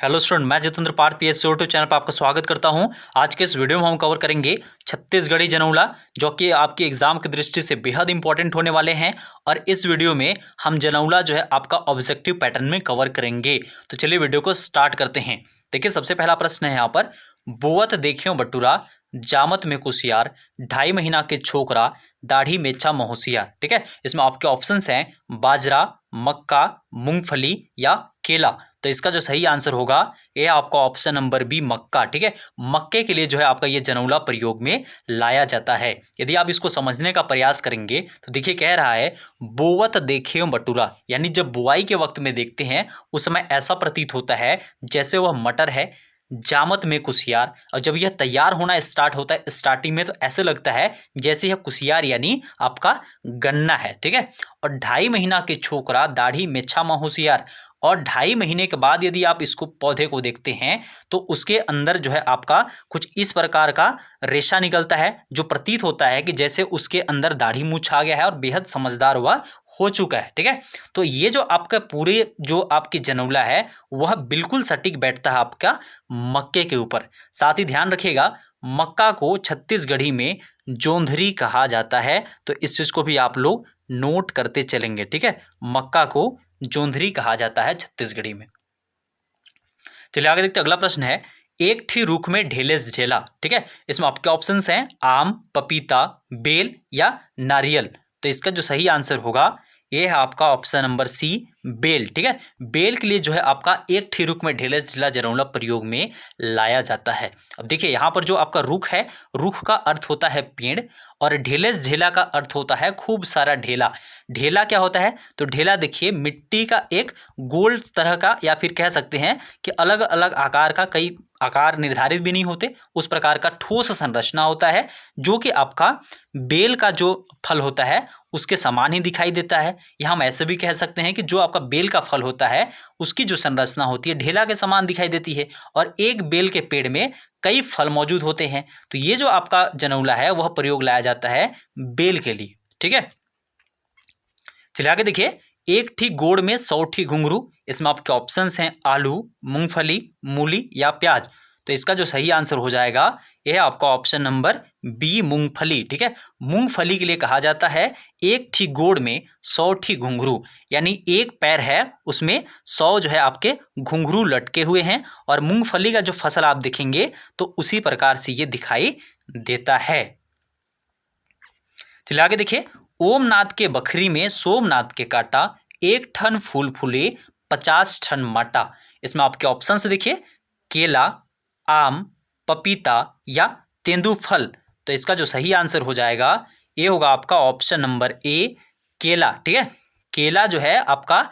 Hello student, मैं जितेंद्र पार PSC YouTube channel पर आपका स्वागत करता हूं। आज के इस वीडियो में हम कवर करेंगे छत्तीसगढ़ी जनौला, जो कि आपके एग्जाम की दृष्टि से बेहद इंपॉर्टेंट होने वाले हैं। और इस वीडियो में हम जनौला जो है आपका ऑब्जेक्टिव पैटर्न में कवर करेंगे। तो चलिए वीडियो को स्टार्ट करते हैं। देखिए, सबसे पहला प्रश्न है यहाँ पर, बोवत देखियो बटुरा, जामत में कुसियार, 2.5 महीना के छोकरा, दाढ़ी मेछा महोसियार। ठीक है, इसमें आपके ऑप्शंस हैं बाजरा, मक्का, मूंगफली या केला। तो इसका जो सही आंसर होगा ये आपका ऑप्शन नंबर बी, मक्का। ठीक है, मक्के के लिए जो है आपका ये जनौला प्रयोग में लाया जाता है। यदि आप इसको समझने का प्रयास करेंगे तो देखिए, कह रहा है बोवत देखे बटुरा, यानी जब बुआई के वक्त में देखते हैं उस समय ऐसा प्रतीत होता है जैसे वह मटर है। जामत में कुसियार, और जब यह तैयार होना स्टार्ट होता है स्टार्टिंग में तो ऐसे लगता है जैसे यह कुसियार यानी आपका गन्ना है। ठीक है, और 2.5 महीना के छोकरा, दाढ़ी मेछा महोसियार, और 2.5 महीने के बाद यदि आप इसको पौधे को देखते हैं तो उसके अंदर जो है आपका कुछ इस प्रकार का रेशा निकलता है, जो प्रतीत होता है कि जैसे उसके अंदर दाढ़ी मूछ आ गया है और बेहद समझदार हुआ हो चुका है। ठीक है, तो ये जो आपका पूरे जो आपकी जनौला है वह बिल्कुल सटीक बैठता है आपका मक्के के ऊपर। साथ ही ध्यान रखिएगा, मक्का को छत्तीसगढ़ी में जोंधरी कहा जाता है, तो इस चीज को भी आप लोग नोट करते चलेंगे। ठीक है, मक्का को जोंधरी कहा जाता है छत्तीसगढ़ी में। चलिए आगे देखते हैं। अगला प्रश्न है, एक ठी रूख में ढेले से ढेला। ठीक है, इसमें आपके ऑप्शंस हैं आम, पपीता, बेल या नारियल। तो इसका जो सही आंसर होगा ये है आपका ऑप्शन नंबर सी, बेल। ठीक है, बेल के लिए जो है आपका एक ठी रुख में ढेले से ढेला जनौला प्रयोग में लाया जाता है। अब देखिए, यहाँ पर जो आपका रुख है, रुख का अर्थ होता है पेड़, और ढेले से ढेला का अर्थ होता है खूब सारा ढेला। ढेला क्या होता है? तो ढेला देखिए मिट्टी का एक गोल तरह का, या फिर कह सकते हैं कि अलग अलग आकार का, कई आकार निर्धारित भी नहीं होते, उस प्रकार का ठोस संरचना होता है, जो कि आपका बेल का जो फल होता है उसके समान ही दिखाई देता है। या हम ऐसे भी कह सकते हैं कि जो आपका बेल का फल होता है उसकी जो संरचना होती है ढेला के समान दिखाई देती है, और एक बेल के पेड़ में कई फल मौजूद होते हैं। तो ये जो आपका जनौला है वह प्रयोग लाया जाता है बेल के लिए। ठीक है, चलिए आगे देखिए, एक ठी गोड़ में 100 ठी घुंघरू। इसमें आपके ऑप्शंस हैं आलू, मूंगफली, मूली या प्याज। तो इसका जो सही आंसर हो जाएगा यह आपका ऑप्शन नंबर बी, मूंगफली। ठीक है, मूंगफली के लिए कहा जाता है एक ठी गोड़ में 100 ठी घुंघरू, यानी एक पैर है उसमें 100 जो है आपके घुंघरू लटके हुए हैं, और मूंगफली का जो फसल आप देखेंगे तो उसी प्रकार से ये दिखाई देता है। चलिए आगे देखिए, ओमनाथ के बखरी में सोमनाथ के काटा, एक ठन फूल फूले 50 ठन माटा। इसमें आपके ऑप्शन से देखिए केला, आम, पपीता या तेंदुफल। तो इसका जो सही आंसर हो जाएगा ये होगा आपका ऑप्शन नंबर ए, केला। ठीक है, केला जो है आपका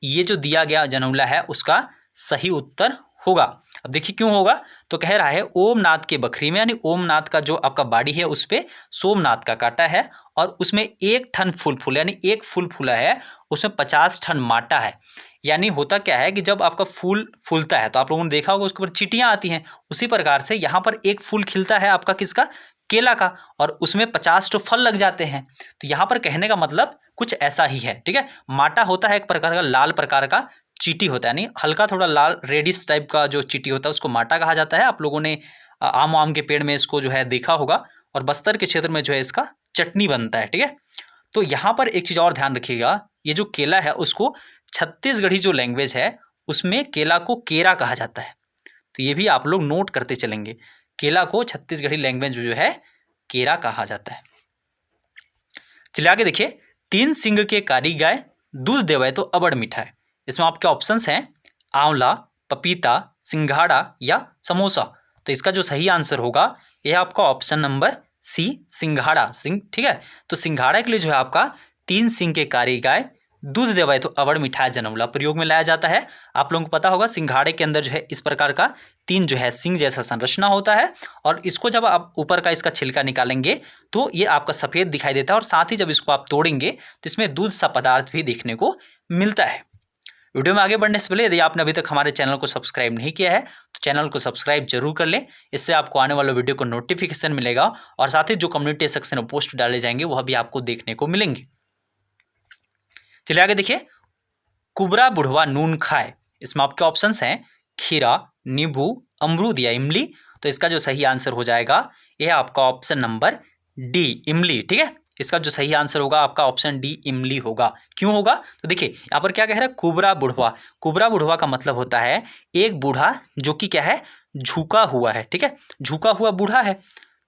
ये जो दिया गया जनौला है उसका सही उत्तर होगा। अब देखिए क्यों होगा, तो कह रहा है ओमनाथ के बखरी में, यानी ओमनाथ का जो आपका बाड़ी है उस पे सोमनाथ का काटा है, और उसमें एक ठन फूल फूला, यानी एक फूल फूला है, उसमें 50 ठन माटा है। यानी होता क्या है कि जब आपका फूल फूलता है तो आप लोगों ने देखा होगा उसके ऊपर चींटियां आती हैं, उसी प्रकार से यहाँ पर एक फूल खिलता है आपका किसका, केला का, और उसमें 50 तो फल लग जाते हैं। तो यहाँ पर कहने का मतलब कुछ ऐसा ही है। ठीक है, माटा होता है एक प्रकार का लाल प्रकार का चींटी होता है, यानी हल्का थोड़ा लाल रेडिश टाइप का जो चींटी होता है उसको माटा कहा जाता है। आप लोगों ने आम के पेड़ में इसको जो है देखा होगा, और बस्तर के क्षेत्र में जो है इसका चटनी बनता है। ठीक है, तो यहाँ पर एक चीज़ और ध्यान रखिएगा, ये जो केला है उसको छत्तीसगढ़ी जो लैंग्वेज है उसमें केला को केरा कहा जाता है। तो ये भी आप लोग नोट करते चलेंगे, केला को छत्तीसगढ़ी लैंग्वेज में जो है केरा कहा जाता है। चलिए आगे देखिए, 3 सिंग के कारी गाय, दूध देवे तो अबड़ मीठा है। इसमें आपके ऑप्शंस हैं आंवला, पपीता, सिंघाड़ा या समोसा। तो इसका जो सही आंसर होगा यह आपका ऑप्शन नंबर सी, सिंघाड़ा। ठीक है, तो सिंघाड़ा के लिए जो है आपका 3 सिंग के कारी गाय, दूध देवे तो अबड़ मिठाई जनौला प्रयोग में लाया जाता है। आप लोगों को पता होगा सिंघाड़े के अंदर जो है इस प्रकार का 3 जो है सिंग जैसा संरचना होता है, और इसको जब आप ऊपर का इसका छिलका निकालेंगे तो ये आपका सफ़ेद दिखाई देता है, और साथ ही जब इसको आप तोड़ेंगे तो इसमें दूध सा पदार्थ भी देखने को मिलता है। वीडियो में आगे बढ़ने से पहले यदि आपने अभी तक हमारे चैनल को सब्सक्राइब नहीं किया है तो चैनल को सब्सक्राइब जरूर कर लें, इससे आपको आने वाले वीडियो को नोटिफिकेशन मिलेगा, और साथ ही जो कम्युनिटी सेक्शन में पोस्ट डाले जाएंगे वह भी आपको देखने को मिलेंगे। चलिए आगे देखिए, कुबरा बुढ़वा नून खाए। इसमें आपके ऑप्शंस हैं खीरा, नींबू, अमरूद या इमली। तो इसका जो सही आंसर हो जाएगा यह आपका ऑप्शन नंबर डी, इमली। ठीक है, इसका जो सही आंसर होगा आपका ऑप्शन डी, इमली होगा। क्यों होगा? तो देखिए यहाँ पर क्या कह रहा है, कुबरा बुढ़वा। कुबरा बुढ़वा का मतलब होता है एक बूढ़ा जो कि क्या है, झुका हुआ है। ठीक है, झुका हुआ बूढ़ा है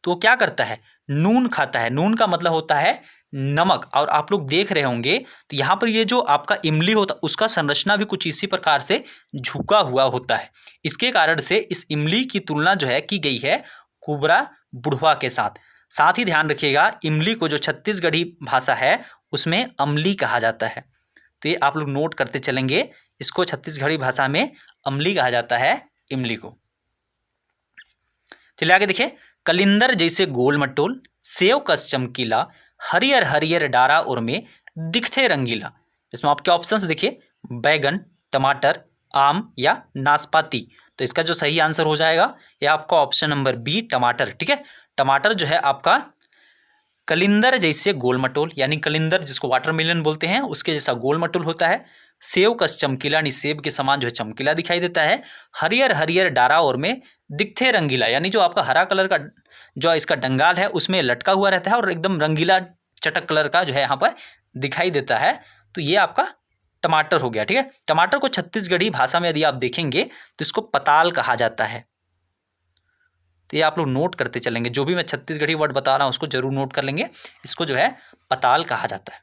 तो क्या करता है, नून खाता है। नून का मतलब होता है नमक। और आप लोग देख रहे होंगे तो यहाँ पर ये जो आपका इमली होता है उसका संरचना भी कुछ इसी प्रकार से झुका हुआ होता है। इसके कारण से इस इमली की तुलना जो है की गई है कुबरा बुढ़वा के साथ। साथ ही ध्यान रखिएगा इमली को जो छत्तीसगढ़ी भाषा है उसमें अमली कहा जाता है। तो ये आप लोग नोट करते चलेंगे, इसको छत्तीसगढ़ी भाषा में अमली कहा जाता है इमली को। चलिए आगे देखिए, कलिंदर जैसे गोल मटोल, सेव कस चमकीला, हरियर हरियर डारा और में दिखते रंगीला। इसमें आपके ऑप्शंस देखिए, बैगन, टमाटर, आम या नाशपाती। तो इसका जो सही आंसर हो जाएगा ये आपका ऑप्शन नंबर बी, टमाटर। ठीक है, टमाटर जो है आपका कलिंदर जैसे गोल मटोल, यानी कलिंदर जिसको वाटरमेलन बोलते हैं उसके जैसा गोल मटोल होता है। सेव कस चमकीला, यानी सेब के समान जो है चमकीला दिखाई देता है। हरियर हरियर डारा और में दिखते रंगीला, यानी जो आपका हरा कलर का जो इसका डंगाल है उसमें लटका हुआ रहता है और एकदम रंगीला चटक कलर का जो है यहाँ पर दिखाई देता है। तो ये आपका टमाटर हो गया। ठीक है, टमाटर को छत्तीसगढ़ी भाषा में यदि आप देखेंगे तो इसको पताल कहा जाता है। तो ये आप लोग नोट करते चलेंगे, जो भी मैं छत्तीसगढ़ी वर्ड बता रहा हूँ उसको जरूर नोट कर लेंगे। इसको जो है पताल कहा जाता है।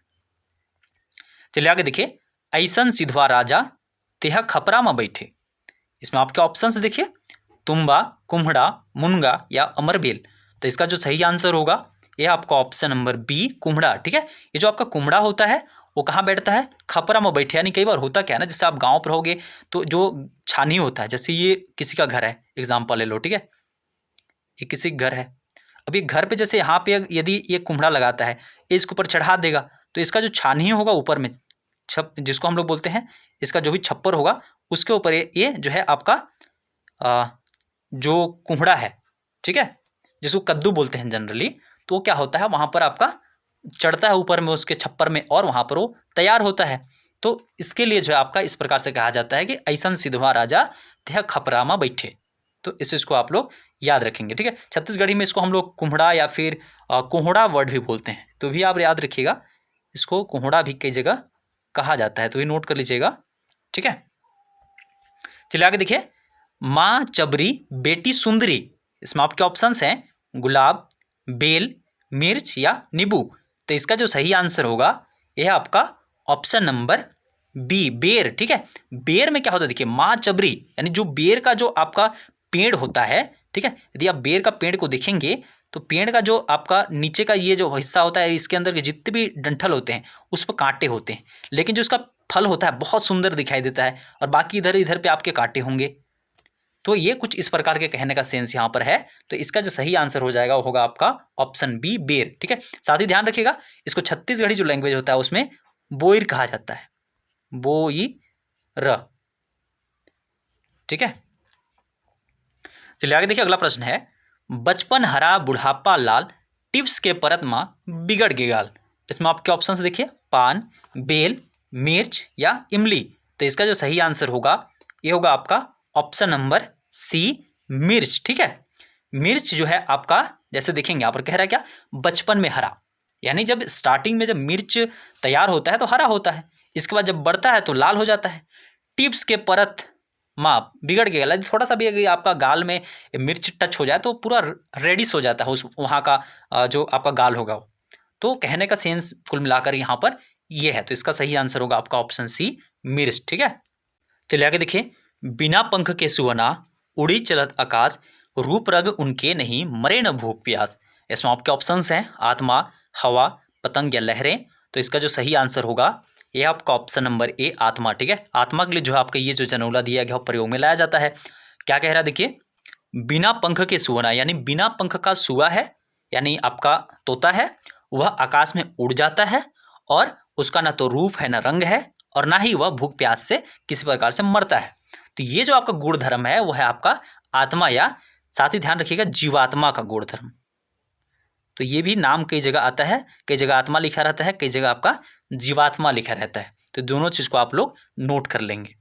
चलिए आगे देखिए, ऐसन सिधवा राजा तेह खपरा में बैठे। इसमें आपके ऑप्शंस देखिए, तुम्बा, कुम्हड़ा, मुनगा या अमरबेल। तो इसका जो सही आंसर होगा ये आपका ऑप्शन नंबर बी, कुम्हड़ा। ठीक है, ये जो आपका कुम्हड़ा होता है वो कहाँ बैठता है, खपरा में बैठे। यानी कई बार होता क्या है ना, जैसे आप गांव पर होगे तो जो छानी होता है, जैसे ये किसी का घर है, एग्जाम्पल ले लो। ठीक है, ये किसी का घर है, अब ये घर पे जैसे यहाँ पे यदि ये कुम्हड़ा लगाता है, ये इसके ऊपर चढ़ा देगा तो इसका जो छानी होगा ऊपर में छप, जिसको हम लोग बोलते हैं इसका जो भी छप्पर होगा उसके ऊपर ये जो है आपका जो कुम्हड़ा है, ठीक है, जिसको कद्दू बोलते हैं जनरली, तो क्या होता है वहाँ पर आपका चढ़ता है ऊपर में उसके छप्पर में और वहाँ पर वो तैयार होता है। तो इसके लिए जो है आपका इस प्रकार से कहा जाता है कि ऐसन सिधवा राजा तेह खपरा में बैठे। तो इसको आप लोग याद रखेंगे। ठीक है, छत्तीसगढ़ी में इसको हम लोग कुम्हड़ा या फिर कोहड़ा वर्ड भी बोलते हैं, तो भी आप याद रखिएगा, इसको कोहड़ा भी कई जगह कहा जाता है, तो ये नोट कर लीजिएगा। ठीक है, चलिए आगे देखिए, माँ चबरी बेटी सुंदरी। इसमें आपके ऑप्शंस हैं गुलाब, बेल, मिर्च या नींबू। तो इसका जो सही आंसर होगा यह आपका ऑप्शन नंबर बी, बेर। ठीक है, बेर में क्या होता है देखिए, माँ चबरी यानी जो बेर का जो आपका पेड़ होता है। ठीक है, यदि आप बेर का पेड़ को देखेंगे तो पेड़ का जो आपका नीचे का ये जो हिस्सा होता है, इसके अंदर के जितने भी डंठल होते हैं उस पर कांटे होते हैं, लेकिन जो इसका फल होता है बहुत सुंदर दिखाई देता है और बाकी इधर इधर पे आपके कांटे होंगे। तो ये कुछ इस प्रकार के कहने का सेंस यहाँ पर है। तो इसका जो सही आंसर हो जाएगा वो होगा आपका ऑप्शन बी, बेर। ठीक है, साथ ही ध्यान रखिएगा इसको छत्तीसगढ़ी जो लैंग्वेज होता है उसमें बोईर कहा जाता है, बोईर। ठीक है, चलिए आगे देखिए, अगला प्रश्न है, बचपन हरा बुढ़ापा लाल, टिप्स के परत माँ बिगड़ गे गाल। इसमें आपके ऑप्शंस देखिए, पान, बेल, मिर्च या इमली। तो इसका जो सही आंसर होगा ये होगा आपका ऑप्शन नंबर सी, मिर्च। ठीक है, मिर्च जो है आपका जैसे देखेंगे यहाँ पर कह रहा है क्या, बचपन में हरा, यानी जब स्टार्टिंग में जब मिर्च तैयार होता है तो हरा होता है, इसके बाद जब बढ़ता है तो लाल हो जाता है। टिप्स के परत माँ बिगड़ गया, थोड़ा सा भी अगर आपका गाल में मिर्च टच हो जाए तो पूरा रेडिश हो जाता है उस वहाँ का जो आपका गाल होगा वो। तो कहने का सेंस कुल मिलाकर यहाँ पर ये है। तो इसका सही आंसर होगा आपका ऑप्शन सी, मिर्च। ठीक है, चलिए आगे देखिए, बिना पंख के सुवना उड़ी चलत आकाश, रूप रग उनके नहीं मरे न भूख प्यास। इसमें आपके ऑप्शंस हैं आत्मा, हवा, पतंग या लहरें। तो इसका जो सही आंसर होगा ये आपका ऑप्शन नंबर ए, आत्मा। ठीक है, आत्मा के लिए जो है आपका ये जो जनौला दिया गया प्रयोग में लाया जाता है। क्या कह रहा है देखिए, बिना पंख के सुवना, यानी बिना पंख का सुआ है, यानी आपका तोता है, वह आकाश में उड़ जाता है और उसका ना तो रूप है ना रंग है और ना ही वह भूख प्यास से किसी प्रकार से मरता है। तो ये जो आपका गुण धर्म है वो है आपका आत्मा, या साथ ही ध्यान रखिएगा जीवात्मा का गुण धर्म। तो ये भी नाम कई जगह आता है, कई जगह आत्मा लिखा रहता है, कई जगह आपका जीवात्मा लिखा रहता है। तो दोनों चीज़ को आप लोग नोट कर लेंगे।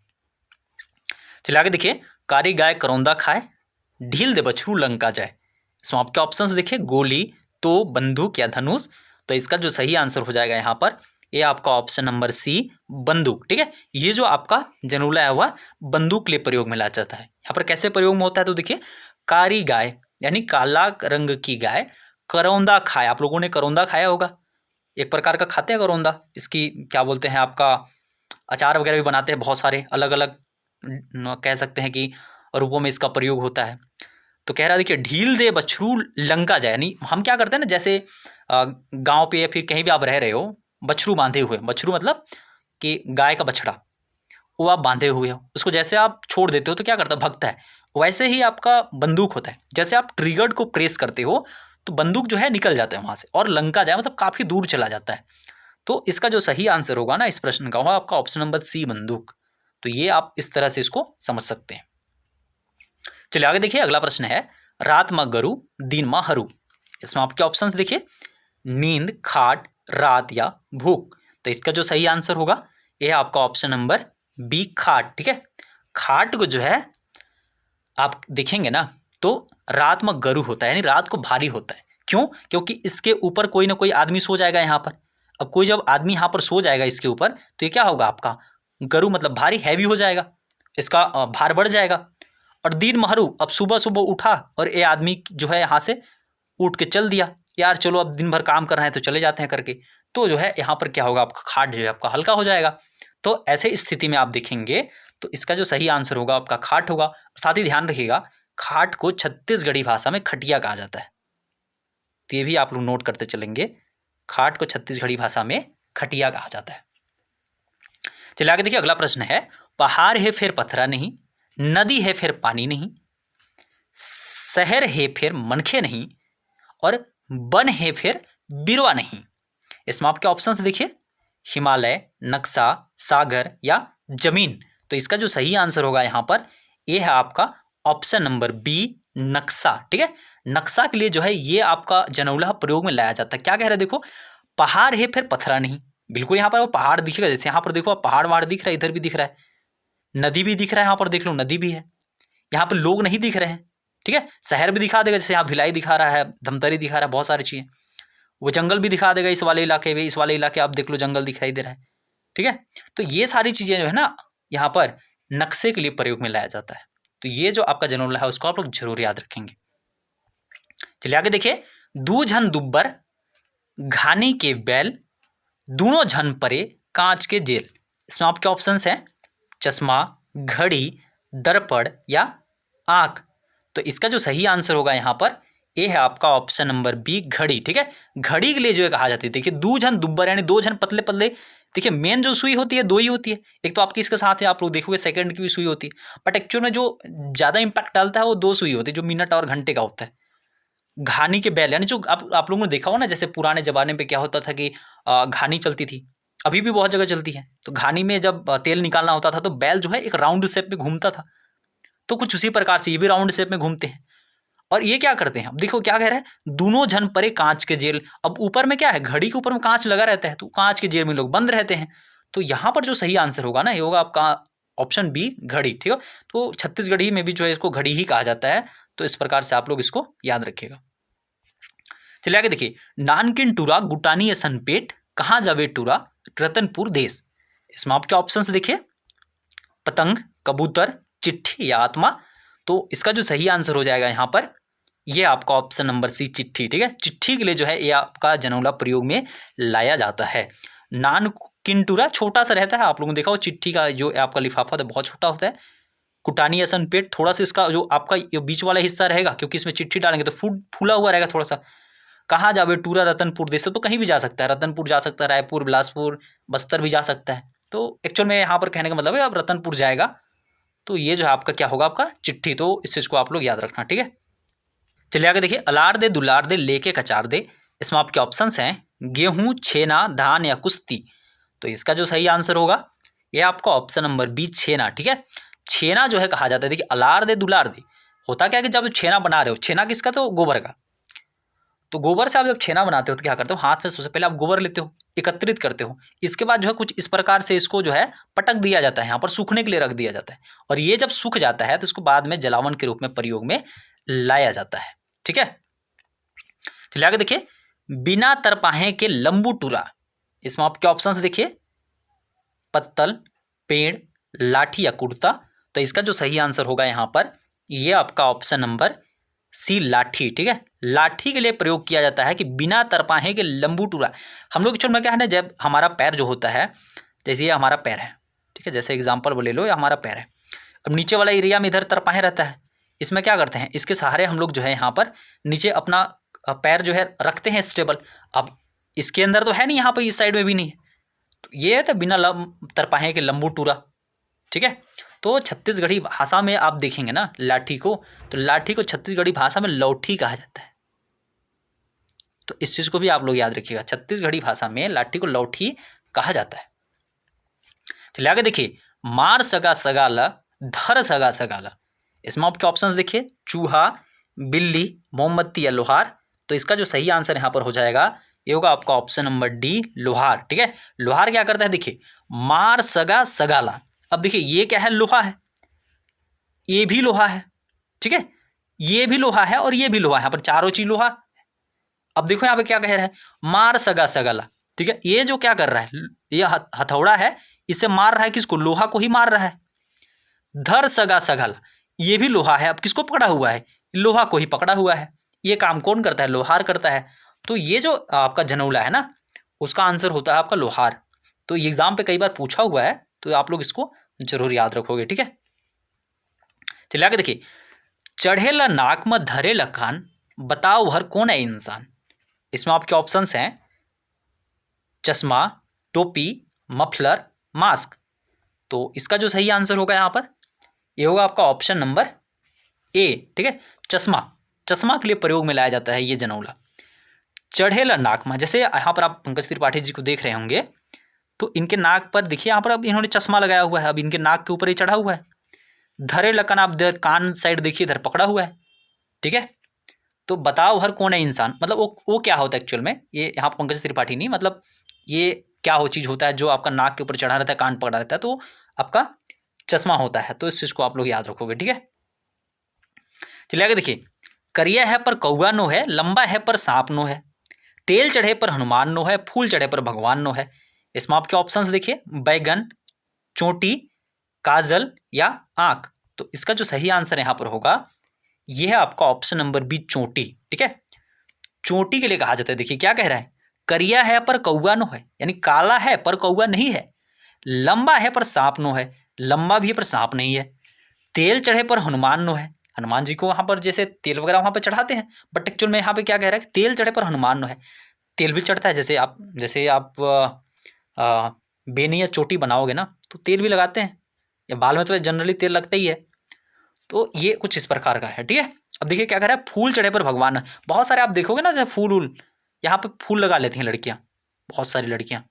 चलिए आगे देखिए, कारी गाय करौंदा खाए, ढील दे बछरू लंका जाए। इसमें आपके ऑप्शंस देखिए, गोली, तो, बंदूक या धनुष। तो इसका जो सही आंसर हो जाएगा यहाँ पर ये आपका ऑप्शन नंबर सी, बंदूक। ठीक है, ये जो आपका जनौला है वह बंदूक के लिए प्रयोग में लाया जाता है। यहाँ पर कैसे प्रयोग में होता है तो देखिए, कारी गाय यानी काला रंग की गाय करौंदा खाए। आप लोगों ने करौंदा खाया होगा, एक प्रकार का खाते हैं करौंदा, इसकी क्या बोलते हैं आपका अचार वगैरह भी बनाते हैं, बहुत सारे अलग अलग कह सकते हैं कि रूपों में इसका प्रयोग होता है। तो कह रहा देखिए, ढील दे बछरू लंका जाए, यानी हम क्या करते हैं ना, जैसे गांव पे या फिर कहीं भी आप रह रहे हो, बछरू बांधे हुए, बछरू मतलब कि गाय का बछड़ा, वो आप बांधे हुए हो, उसको जैसे आप छोड़ देते हो तो क्या करता है, भगता है। वैसे ही आपका बंदूक होता है, जैसे आप ट्रिगर्ड को प्रेस करते हो तो बंदूक जो है निकल जाता है वहाँ से, और लंका जाए मतलब काफ़ी दूर चला जाता है। तो इसका जो सही आंसर होगा ना इस प्रश्न का, वो आपका ऑप्शन नंबर सी, बंदूक। तो ये आप इस तरह से इसको समझ सकते हैं। चलिए आगे देखिए, अगला प्रश्न है, रात माँ गरु दिन माँ हरू। इसमें आपके ऑप्शंस देखिए, नींद, खाट, रात या भूख। तो इसका जो सही आंसर होगा ये आपका ऑप्शन नंबर बी, खाट। ठीक है, खाट को जो है आप देखेंगे ना तो रात में गरु होता है, यानी रात को भारी होता है। क्यों? क्योंकि इसके ऊपर कोई ना कोई आदमी सो जाएगा यहाँ पर। अब कोई जब आदमी यहाँ पर सो जाएगा इसके ऊपर तो ये क्या होगा आपका, गरु मतलब भारी, हैवी हो जाएगा, इसका भार बढ़ जाएगा। और दिन महरू, अब सुबह सुबह उठा और ये आदमी जो है यहाँ से उठ के चल दिया, यार चलो अब दिन भर काम कर रहे हैं तो चले जाते हैं करके, तो जो है यहाँ पर क्या होगा, आपका खाट जो है आपका हल्का हो जाएगा। तो ऐसे स्थिति में आप देखेंगे तो इसका जो सही आंसर होगा आपका खाट होगा। साथ ही ध्यान रखिएगा, खाट को छत्तीसगढ़ी भाषा में खटिया कहा जाता है, तो ये भी आप लोग नोट करते चलेंगे, खाट को छत्तीसगढ़ी भाषा में खटिया कहा जाता है। चलिए आगे देखिए, अगला प्रश्न है, पहाड़ है फिर पथरा नहीं, नदी है फिर पानी नहीं, शहर है फिर मनखे नहीं, और वन है फिर बिरवा नहीं। इसमें आपके ऑप्शंस देखिए, हिमालय, नक्शा, सागर या जमीन। तो इसका जो सही आंसर होगा यहाँ पर ये है आपका ऑप्शन नंबर बी, नक्शा। ठीक है, नक्शा के लिए जो है ये आपका जनौला प्रयोग में लाया जाता है। क्या कह रहे हैं देखो, पहाड़ है फिर पथरा नहीं, बिल्कुल यहाँ पर वो पहाड़ दिखेगा, जैसे यहाँ पर देखो पहाड़ वहाड़ दिख रहा है, इधर भी दिख रहा है, नदी भी दिख रहा है, यहाँ पर देख लो नदी भी है, यहाँ पर लोग नहीं दिख रहे हैं। ठीक है, शहर भी दिखा देगा, जैसे यहाँ भिलाई दिखा रहा है, धमतरी दिखा रहा है, बहुत सारी चीज़ें। वो जंगल भी दिखा देगा, इस वाले इलाके में, इस वाले इलाके आप देख लो जंगल दिखाई दे रहा है। ठीक है, तो ये सारी चीज़ें जो है ना यहाँ पर नक्शे के लिए प्रयोग में लाया जाता है। तो ये जो आपका जनौला है उसको आप लोग जरूर याद रखेंगे। चलिए आगे देखिए, दू झन दुब्बर घानी के बैल, दोनों झन परे कांच के जेल। इसमें आपके ऑप्शंस हैं, चश्मा, घड़ी, दर्पण या आंख। तो इसका जो सही आंसर होगा यहाँ पर ये है आपका ऑप्शन नंबर बी, घड़ी। ठीक है, घड़ी के लिए जो है कहा जाती है, देखिए दू झन दुब्बर यानी दो झन पतले पतले। देखिए मेन जो सुई होती है दो ही होती है, एक तो आपकी इसके साथ है, आप लोग देखोगे सेकंड की भी सुई होती है, बट एक्चुअल में जो ज़्यादा इंपैक्ट डालता है वो दो सुई होती है, जो मिनट और घंटे का होता है। घानी के बैल यानी जो आप लोगों ने देखा हो ना, जैसे पुराने ज़माने पे क्या होता था कि घानी चलती थी, अभी भी बहुत जगह चलती है, तो घानी में जब तेल निकालना होता था तो बैल जो है एक राउंड शेप में घूमता था, तो कुछ उसी प्रकार से ये भी राउंड शेप में घूमते हैं। और ये क्या करते हैं, अब देखो क्या कह रहे हैं, दोनों झन परे कांच के जेल। अब ऊपर में क्या है, घड़ी के ऊपर में कांच लगा रहता है, तो कांच के जेल में लोग बंद रहते हैं। तो यहाँ पर जो सही आंसर होगा ना ये होगा आपका ऑप्शन बी, घड़ी। ठीक है, तो छत्तीसगढ़ी में भी जो है इसको घड़ी ही कहा जाता है, तो इस प्रकार से आप लोग इसको याद रखिएगा। चलिए आगे देखिए, नानकिन टूरा गुटानी सनपेट, कहाँ जावे टूरा रतनपुर देश। इसमें आपके ऑप्शंस देखिए, पतंग, कबूतर, चिट्ठी या आत्मा। तो इसका जो सही आंसर हो जाएगा यहाँ पर ये आपका ऑप्शन नंबर सी, चिट्ठी। ठीक है, चिट्ठी के लिए जो है ये आपका जनौला प्रयोग में लाया जाता है। नानकिन छोटा सा रहता है, आप लोगों ने देखा हो चिट्ठी का जो आपका लिफाफा तो बहुत छोटा होता है। कुटानी या सनपेट थोड़ा सा इसका जो आपका बीच वाला हिस्सा रहेगा, क्योंकि इसमें चिट्ठी डालेंगे तो फूला हुआ रहेगा थोड़ा सा। कहाँ जावे टूरा रतनपुर देश, तो कहीं भी जा सकता है, रतनपुर जा सकता है, रायपुर, बिलासपुर, बस्तर भी जा सकता है। तो एक्चुअल में यहाँ पर कहने का मतलब है अब रतनपुर जाएगा, तो ये जो है आपका क्या होगा, आपका चिट्ठी। तो इस चीज़ को आप लोग याद रखना। ठीक है, चलिए आगे देखिए, अलार दे दुलार दे लेके कचार दे। इसमें आपके ऑप्शंस हैं, गेहूं, छेना, धान या कुश्ती। तो इसका जो सही आंसर होगा ये आपका ऑप्शन नंबर बी, छेना। ठीक है, छेना जो है कहा जाता है, देखिए अलार दे दुलार दे होता क्या है कि जब छेना बना रहे हो, छेना किसका, तो गोबर का, तो गोबर से आप जब छेना बनाते हो तो क्या करते हो, हाथ में सबसे पहले आप गोबर लेते हो, एकत्रित करते हो, इसके बाद जो है कुछ इस प्रकार से इसको जो है पटक दिया जाता है, यहाँ पर सूखने के लिए रख दिया जाता है, और ये जब सूख जाता है तो इसको बाद में जलावन के रूप में प्रयोग में लाया जाता है। ठीक है, चलिए आगे देखिए, बिना तरपाहे के लंबू टूरा, इसमें आपके ऑप्शंस देखिए, पत्तल, पेड़, लाठी या कुर्ता। तो इसका जो सही आंसर होगा यहाँ पर ये आपका ऑप्शन नंबर सी, लाठी। ठीक है, लाठी के लिए प्रयोग किया जाता है कि बिना तरपाहे के लंबू टूरा। हम लोग एक्चुअल में क्या है ना, जब हमारा पैर जो होता है, जैसे ये हमारा पैर है, ठीक है, जैसे एग्जांपल ले लो, ये हमारा पैर है, अब नीचे वाला एरिया में इधर तरपाहे रहता है, इसमें क्या करते हैं, इसके सहारे हम लोग जो है यहाँ पर नीचे अपना पैर जो है रखते हैं स्टेबल। अब इसके अंदर तो है नहीं, यहाँ पर इस साइड में भी नहीं है, तो ये तो बिना तरपाहे के लंबू टूरा। ठीक है, तो छत्तीसगढ़ी भाषा में आप देखेंगे ना लाठी को, तो लाठी को छत्तीसगढ़ी भाषा में लौठी कहा जाता है। तो इस चीज को भी आप लोग याद रखिएगा, छत्तीसगढ़ी भाषा में लाठी को लौठी कहा जाता है। चलिए आगे देखिए, मार सगा सगाला, धर सगा सगाला, इसमें आपके ऑप्शंस देखिए, चूहा, बिल्ली, मोमबत्ती या लोहार। तो इसका जो सही आंसर यहाँ पर हो जाएगा ये होगा आपका ऑप्शन नंबर डी, लोहार। ठीक है, लोहार क्या करता है, देखिए, मार सगा सगाला। अब देखिए ये क्या है, लोहा है, ये भी लोहा है, ठीक है, ये भी लोहा है और ये भी लोहा है, यहाँ पर चारों चीज लोहा। अब देखो यहाँ पे क्या कह रहा है, मार सगा सगाला। ठीक है, ये जो क्या कर रहा है, ये हथौड़ा है, इससे मार रहा है किसको, लोहा को ही मार रहा है। धर सगा सगाला, ये भी लोहा है, अब किसको पकड़ा हुआ है, लोहा को ही पकड़ा हुआ है। ये काम कौन करता है, लोहार करता है। तो ये जो आपका जनौला है ना, उसका आंसर होता है आपका लोहार। तो ये एग्जाम पे कई बार पूछा हुआ है, तो आप लोग इसको जरूर याद रखोगे। ठीक है, चलिए आगे देखिए, चढ़े ल नाक में धरे ल कान, बताओ भर कौन है इंसान। इसमें आपके ऑप्शंस हैं, चश्मा, टोपी, मफलर, मास्क। तो इसका जो सही आंसर होगा यहाँ पर ये होगा आपका ऑप्शन नंबर ए। ठीक है, चश्मा, चश्मा के लिए प्रयोग में लाया जाता है ये जनौला। चढ़े ल नाक में, जैसे यहाँ पर आप पंकज त्रिपाठी जी को देख रहे होंगे, तो इनके नाक पर देखिए, यहाँ पर अब इन्होंने चश्मा लगाया हुआ है, अब इनके नाक के ऊपर ही चढ़ा हुआ है। धरे लकन, आप इधर कान साइड देखिए, इधर पकड़ा हुआ है। ठीक है, तो बताओ हर कौन है इंसान, मतलब वो क्या होता है एक्चुअल में, ये यहाँ पर पंकज त्रिपाठी नहीं, मतलब ये क्या हो चीज़ होता है जो आपका नाक के ऊपर चढ़ा रहता है, कान पकड़ा रहता है, तो आपका चश्मा होता है। तो इस चीज़ को आप लोग याद रखोगे। ठीक है, चलिए आगे देखिए, करिया है पर कौआ नो है, लंबा है पर सांप नो है, तेल चढ़े पर हनुमान नो है, फूल चढ़े पर भगवान नो है। इसमें आपके ऑप्शंस देखिए, बैगन, चोटी, काजल या आंख। तो इसका जो सही आंसर यहाँ पर होगा यह है आपका ऑप्शन नंबर बी, चोटी। ठीक है, चोटी के लिए कहा जाता है। देखिए क्या कह रहा है, करिया है पर कौआ नो है, यानी काला है पर कौआ नहीं है, लंबा है पर सांप नो है, लंबा भी है पर सांप नहीं है, तेल चढ़े पर हनुमान नो है, हनुमान जी को वहां पर जैसे तेल वगैरह वहां पर चढ़ाते हैं, बट एक्चुअल में यहाँ पे क्या कह रहा है, तेल चढ़े पर हनुमान नो है। तेल भी चढ़ता है, जैसे आप बेनी या चोटी बनाओगे ना तो तेल भी लगाते हैं, या बाल में तो जनरली तेल लगता ही है। तो ये कुछ इस प्रकार का है। ठीक है, अब देखिए क्या कह रहा है, फूल चढ़े पर भगवान। बहुत सारे आप देखोगे ना, जैसे फूल यहाँ पे फूल लगा लेती हैं लड़कियाँ, बहुत सारी लड़कियाँ,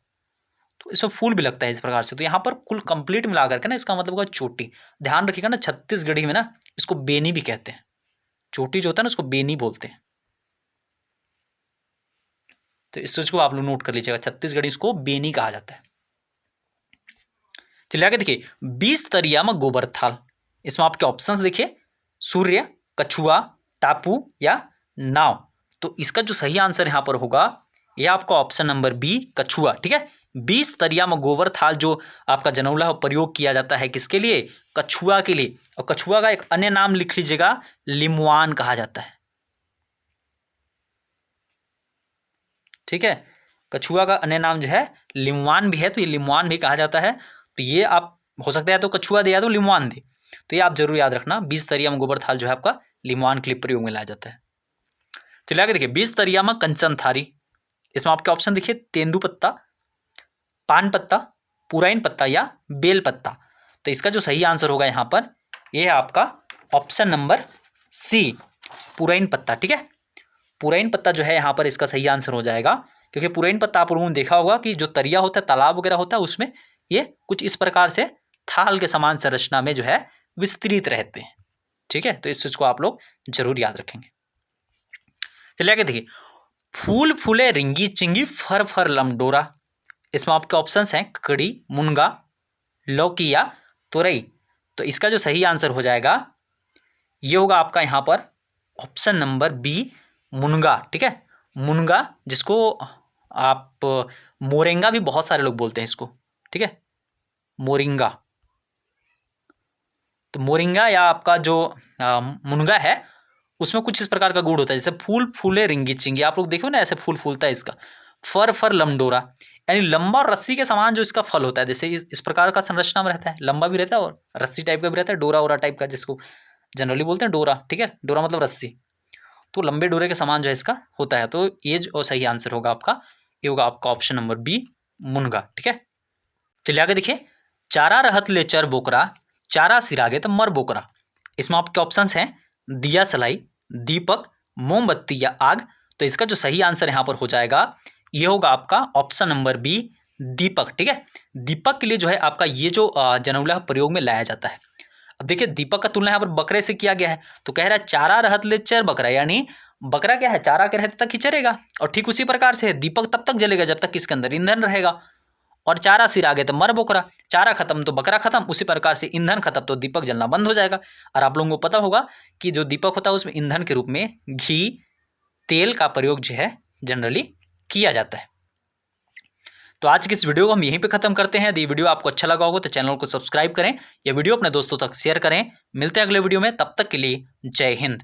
तो इसमें फूल भी लगता है इस प्रकार से। तो यहाँ पर कुल कंप्लीट मिला करके ना इसका मतलब होगा चोटी। ध्यान रखिएगा ना, छत्तीसगढ़ी में ना इसको बेनी भी कहते हैं, चोटी जो होता है ना उसको बेनी बोलते हैं। तो इस चीज को आप लोग नोट कर लीजिएगा, छत्तीसगढ़ी इसको बेनी कहा जाता है। चलिए आगे देखिए, 20 तरिया में गोबर थाल। इसमें आपके ऑप्शंस देखिए, सूर्य, कछुआ, टापू या नाव। तो इसका जो सही आंसर यहाँ पर होगा यह आपका ऑप्शन नंबर बी, कछुआ। ठीक है, 20 तरिया में गोबर थाल जो आपका जनौला प्रयोग किया जाता है किसके लिए, कछुआ के लिए। और कछुआ का एक अन्य नाम लिख लीजिएगा, लिम्वान कहा जाता है। ठीक है, कछुआ का अन्य नाम जो है लिम्वान भी है, तो ये लिम्वान भी कहा जाता है। तो ये आप हो सकता है तो कछुआ दे या तो लिम्वान दे, तो ये आप जरूर याद रखना। 20 तरिया में गोबर थाल जो है आपका लिम्वान के लिए प्रयोग में लाया जाता है। चलिए आगे देखिए, 20 तरिया में कंचन थारी। इसमें आपके ऑप्शन देखिए, तेंदू पत्ता, पान पत्ता, पुराइन पत्ता या बेल पत्ता। तो इसका जो सही आंसर होगा यहाँ पर यह है आपका ऑप्शन नंबर सी, पुराइन पत्ता। ठीक है, पुराइन पत्ता जो है यहाँ पर इसका सही आंसर हो जाएगा, क्योंकि पुराइन पत्ता आप लोगों ने देखा होगा कि जो तरिया होता है, तालाब वगैरह होता है, उसमें ये कुछ इस प्रकार से थाल के समान संरचना में जो है विस्तृत रहते हैं। ठीक है, तो इस चीज को आप लोग जरूर याद रखेंगे। चलिए आगे देखिए, फूल फूले रिंगी चिंगी फर फर लमडोरा। इसमें आपके ऑप्शंस हैं ककड़ी, मुनगा, लौकी या तुरई। तो इसका जो सही आंसर हो जाएगा ये होगा आपका यहाँ पर ऑप्शन नंबर बी, मुनगा। ठीक है, मुनगा, जिसको आप मोरिंगा भी बहुत सारे लोग बोलते हैं इसको। ठीक है, मोरिंगा। तो मोरिंगा या आपका जो मुनगा है उसमें कुछ इस प्रकार का गुण होता है, जैसे फूल फूले रिंगी चिंगी, आप लोग देखो ना ऐसे फूल फूलता है इसका। फर फर लमडोरा, यानी लंबा और रस्सी के समान जो इसका फल होता है, जैसे इस प्रकार का संरचना में रहता है, लंबा भी रहता है और रस्सी टाइप का भी रहता है, डोरा वोरा टाइप का, जिसको जनरली बोलते हैं डोरा। ठीक है, डोरा मतलब रस्सी। तो लंबे डोरे के समान जो है इसका होता है। तो ये जो सही आंसर होगा आपका, ये होगा आपका ऑप्शन नंबर बी, मुनगा। ठीक है, चलिए आगे देखिए। चारा रहत ले चर बोकरा, चारा सिरागे तो मर बोकरा। इसमें आपके ऑप्शंस हैं दिया सलाई, दीपक, मोमबत्ती या आग। तो इसका जो सही आंसर यहाँ पर हो जाएगा ये होगा आपका ऑप्शन नंबर बी, दीपक। ठीक है, दीपक के लिए जो है आपका ये जो जनौला प्रयोग में लाया जाता है। अब देखिए दीपक का तुलना यहाँ पर बकरे से किया गया है, तो कह रहा है चारा रहत ले चर बकरा, यानी बकरा क्या है, चारा के रहते तक ही चरेगा, और ठीक उसी प्रकार से दीपक तब तक जलेगा जब तक इसके अंदर ईंधन रहेगा, और चारा सिर आगे तो मर बोकरा, चारा खत्म तो बकरा खत्म, उसी प्रकार से ईंधन खत्म तो दीपक जलना बंद हो जाएगा। और आप लोगों को पता होगा कि जो दीपक होता है उसमें ईंधन के रूप में घी, तेल का प्रयोग जो है जनरली किया जाता है। तो आज की इस वीडियो को हम यहीं पे खत्म करते हैं। यदि वीडियो आपको अच्छा लगा होगा तो चैनल को सब्सक्राइब करें या वीडियो अपने दोस्तों तक शेयर करें। मिलते हैं अगले वीडियो में, तब तक के लिए जय हिंद।